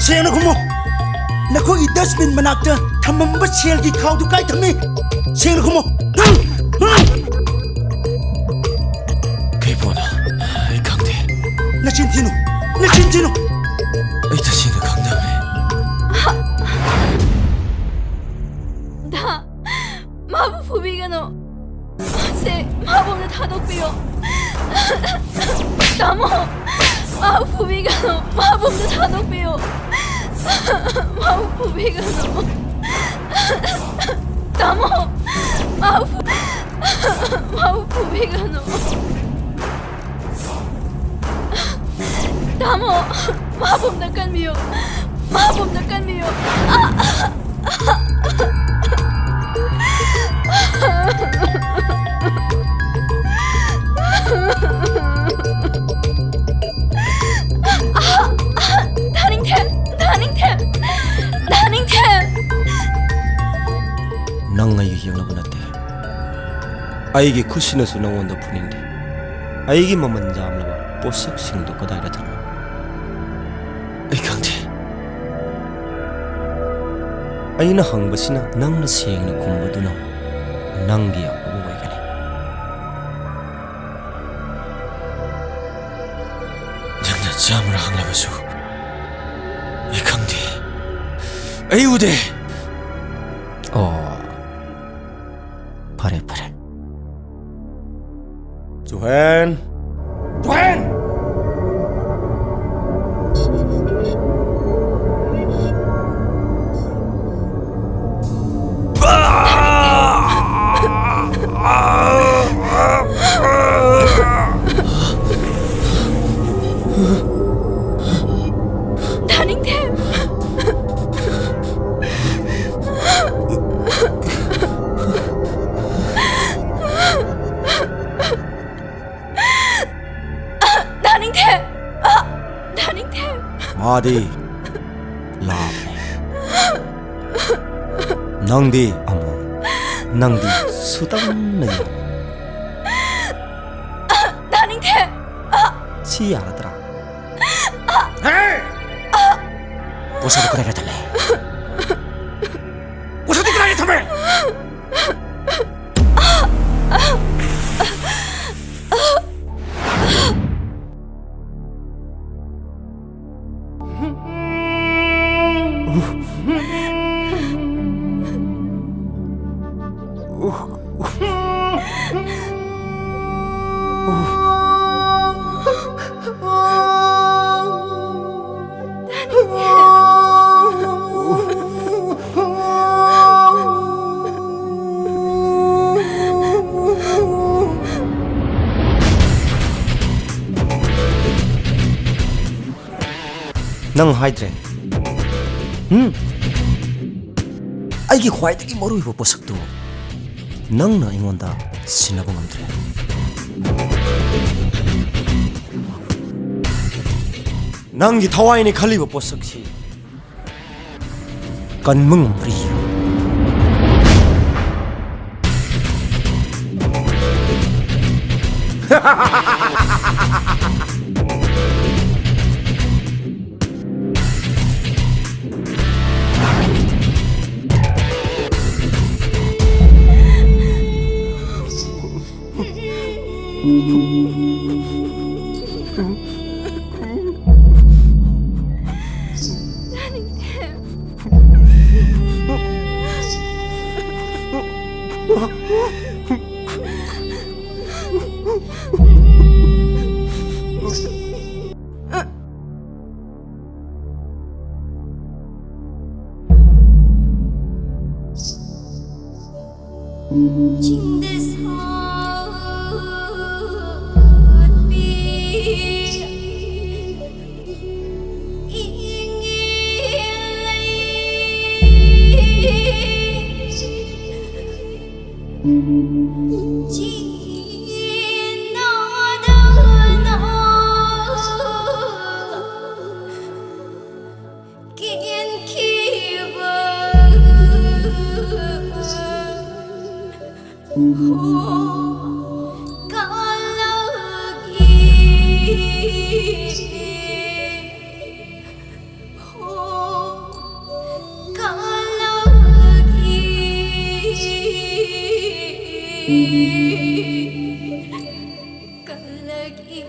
ꯁꯦꯡꯅ ꯈꯨꯝꯃꯨ ꯅꯈꯣꯏꯒꯤ ꯗꯁꯕꯤꯟ ꯃꯅꯥꯛꯇ ꯊꯝꯃꯝꯕ ꯁꯦꯜꯒꯤ ꯈꯥꯎꯗꯨ ꯀꯥꯏ ꯊꯝꯃꯤ ꯁꯦꯡꯅ ꯈꯨꯝꯃꯨ ꯀꯩ ꯄꯣꯠꯅꯣ ꯑꯩ ꯈꯪꯗꯦ ꯅꯆꯤꯟ ꯊꯤꯅꯨ ꯑꯩ ꯇꯁꯦꯡꯅ ꯈꯪꯗꯕꯅꯦ 다 마부 부비가노 세 마법을 타독비요 나모 마부 부비가노 마법을 타독비요 마부 부비가노 나모 마부 부비가노 나모 마법 낙간미요 마법 낙간미요 나닝템 ꯅꯪ ꯑꯩꯒ ꯌꯦꯡꯅꯕ ꯅꯠꯇꯦ ꯑꯩꯒꯤ ꯈꯨꯠꯁꯤꯅꯁꯨ ꯅꯪꯉꯣꯟꯗ ꯐꯨꯅꯤꯡꯗꯦ ꯑꯩꯒꯤ ꯃꯃꯜ ꯌꯥꯝꯂꯕ ꯄꯣꯠꯁꯛꯁꯤꯡꯗꯨ ꯀꯗꯥꯏꯗ ꯊꯝꯃꯤ ꯑꯩ ꯈꯪꯗꯦ ꯑꯩꯅ ꯍꯪꯕꯁꯤꯅ ꯅꯪꯅ ꯁꯦꯡꯅ ꯈꯨꯝꯕꯗꯨꯅ ꯅꯪꯒꯤ ꯑꯐꯕ ꯑꯣꯏꯒꯅꯤ ꯅꯪꯅ ꯆꯥꯝꯃꯔꯛ ꯍꯪꯂꯕꯁꯨ ꯑꯩ ꯈꯪꯗꯦ ꯑꯩ ꯎꯗꯦ ꯐꯔꯦ 조엔 나닝템 마디 라네 낭디 아모 낭디 수담네 나닝템 치 알아들아 보셔도 그래야 될래 보셔도 그래야 될래 ꯅꯪ ꯍꯥꯏꯗ꯭ꯔꯦ ꯑꯩꯒꯤ ꯈ꯭ꯋꯥꯏꯗꯒꯤ ꯃꯔꯨꯑꯣꯏꯕ ꯄꯣꯠꯁꯛꯇꯨ ꯅꯪꯅ ꯑꯩꯉꯣꯟꯗ ꯁꯤꯟꯅꯕ ꯉꯝꯗ꯭ꯔꯦ ꯅꯪꯒꯤ ꯊꯋꯥꯏꯅꯤ ꯈꯜꯂꯤꯕ ꯄꯣꯠꯁꯛꯁꯤ ꯀꯟꯕ ꯉꯝꯕ꯭ꯔꯤ Oh kalagi